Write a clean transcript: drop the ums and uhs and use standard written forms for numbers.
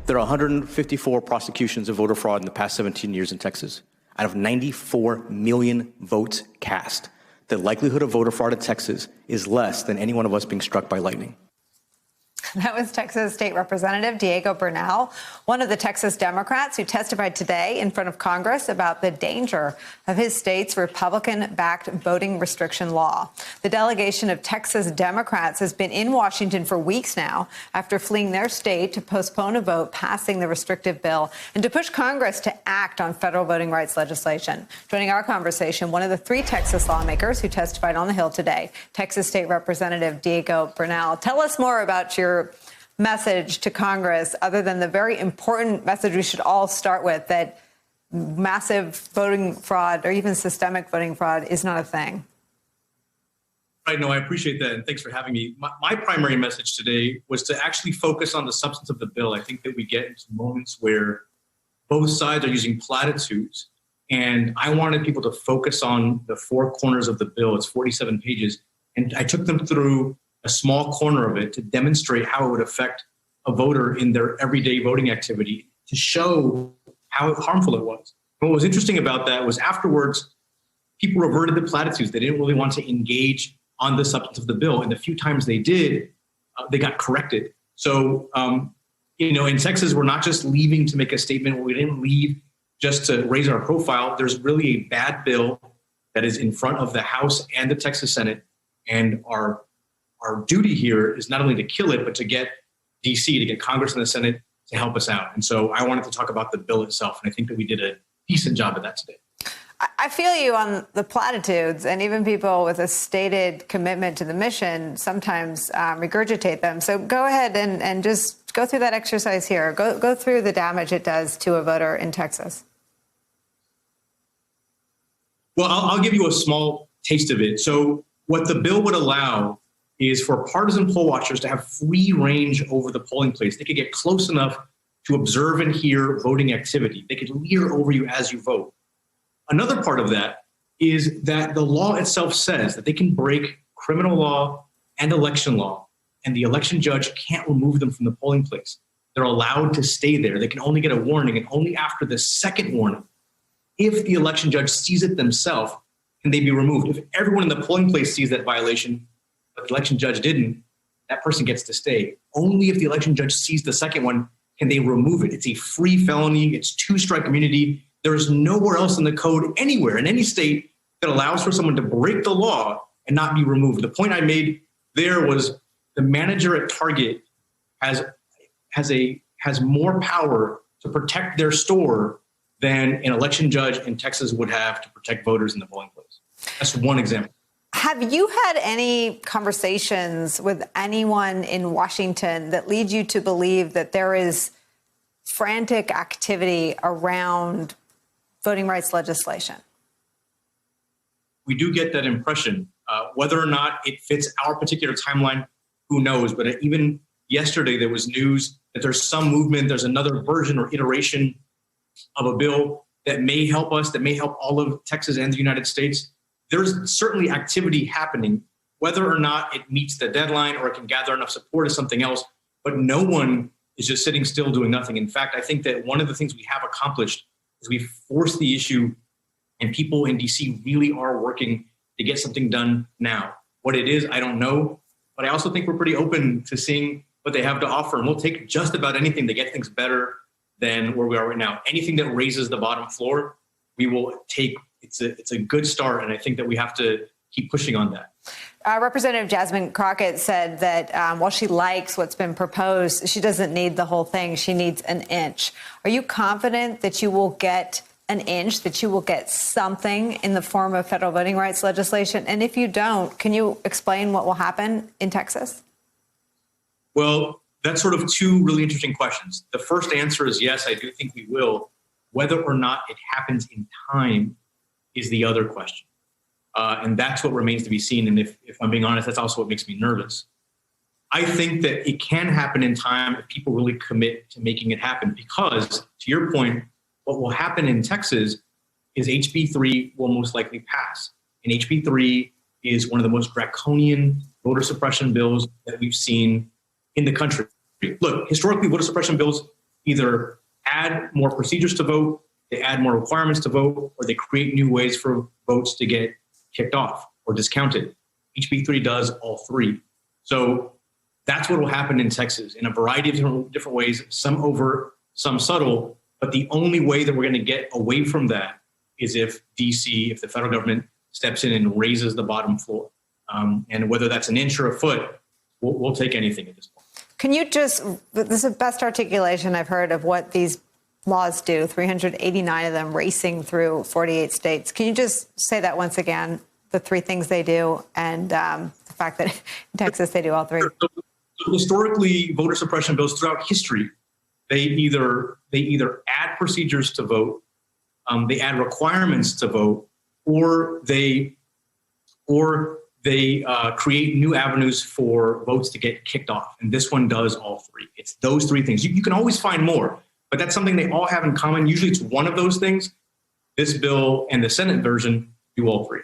There are 154 prosecutions of voter fraud in the past 17 years in Texas. Out of 94 million votes cast, the likelihood of voter fraud in Texas is less than any one of us being struck by lightning. That was Texas State Representative Diego Bernal, one of the Texas Democrats who testified today in front of Congress about the danger of his state's Republican-backed voting restriction law. The delegation of Texas Democrats has been in Washington for weeks now after fleeing their state to postpone a vote passing the restrictive bill and to push Congress to act on federal voting rights legislation. Joining our conversation, one of the 3 Texas lawmakers who testified on the Hill today, Texas State Representative Diego Bernal. Tell us more about your message to Congress, other than the very important message we should all start with, that massive voting fraud or even systemic voting fraud is not a thing. Right. No, I appreciate that. And thanks for having me. My primary message today was to actually focus on the substance of the bill. I think that we get into moments where both sides are using platitudes. And I wanted people to focus on the 4 corners of the bill. It's 47 pages. And I took them through a small corner of it to demonstrate how it would affect a voter in their everyday voting activity, to show how harmful it was. And what was interesting about that was afterwards, people reverted to platitudes. They didn't really want to engage on the substance of the bill. And the few times they did, they got corrected. So, in Texas, we're not just leaving to make a statement. We didn't leave just to raise our profile. There's really a bad bill that is in front of the House and the Texas Senate. And our duty here is not only to kill it, but to get D.C., to get Congress and the Senate to help us out. And so I wanted to talk about the bill itself. And I think that we did a decent job of that today. I feel you on the platitudes, and even people with a stated commitment to the mission sometimes regurgitate them. So go ahead and just go through that exercise here. Go through the damage it does to a voter in Texas. Well, I'll give you a small taste of it. So what the bill would allow is for partisan poll watchers to have free range over the polling place. They could get close enough to observe and hear voting activity. They could leer over you as you vote. Another part of that is that the law itself says that they can break criminal law and election law, and the election judge can't remove them from the polling place. They're allowed to stay there. They can only get a warning, and only after the second warning, if the election judge sees it themselves, can they be removed. If everyone in the polling place sees that violation, but the election judge didn't, that person gets to stay. Only if the election judge sees the second one can they remove it. It's a free felony. It's 2-strike immunity. There is nowhere else in the code anywhere in any state that allows for someone to break the law and not be removed. The point I made there was the manager at Target has more power to protect their store than an election judge in Texas would have to protect voters in the polling place. That's one example. Have you had any conversations with anyone in Washington that lead you to believe that there is frantic activity around voting rights legislation? We do get that impression. Whether or not it fits our particular timeline, who knows? But even yesterday, there was news that there's some movement, there's another version or iteration of a bill that may help us, that may help all of Texas and the United States. There's certainly activity happening. Whether or not it meets the deadline or it can gather enough support is something else, but no one is just sitting still doing nothing. In fact, I think that one of the things we have accomplished is we've forced the issue, and people in DC really are working to get something done now. What it is, I don't know, but I also think we're pretty open to seeing what they have to offer, and we'll take just about anything to get things better than where we are right now. Anything that raises the bottom floor, we will take. It's a good start, and I think that we have to keep pushing on that. Representative Jasmine Crockett said that while she likes what's been proposed, she doesn't need the whole thing. She needs an inch. Are you confident that you will get an inch, that you will get something in the form of federal voting rights legislation? And if you don't, can you explain what will happen in Texas? Well, that's sort of 2 really interesting questions. The first answer is yes, I do think we will. Whether or not it happens in time is the other question. And that's what remains to be seen. And if I'm being honest, that's also what makes me nervous. I think that it can happen in time if people really commit to making it happen, because to your point, what will happen in Texas is HB 3 will most likely pass. And HB 3 is one of the most draconian voter suppression bills that we've seen in the country. Look, historically, voter suppression bills, either add more procedures to vote, they add more requirements to vote, or they create new ways for votes to get kicked off or discounted. HB3 does all three. So that's what will happen in Texas in a variety of different ways, some overt, some subtle. But the only way that we're going to get away from that is if DC, if the federal government steps in and raises the bottom floor. And whether that's an inch or a foot, we'll take anything at this point. Can you just, this is the best articulation I've heard of what these laws do, 389 of them racing through 48 states. Can you just say that once again, the three things they do, and the fact that in Texas they do all three? So historically, voter suppression bills throughout history, they either add procedures to vote, they add requirements to vote, or they create new avenues for votes to get kicked off. And this one does all three. It's those three things. You can always find more, but that's something they all have in common. Usually it's one of those things. This bill and the Senate version do all three.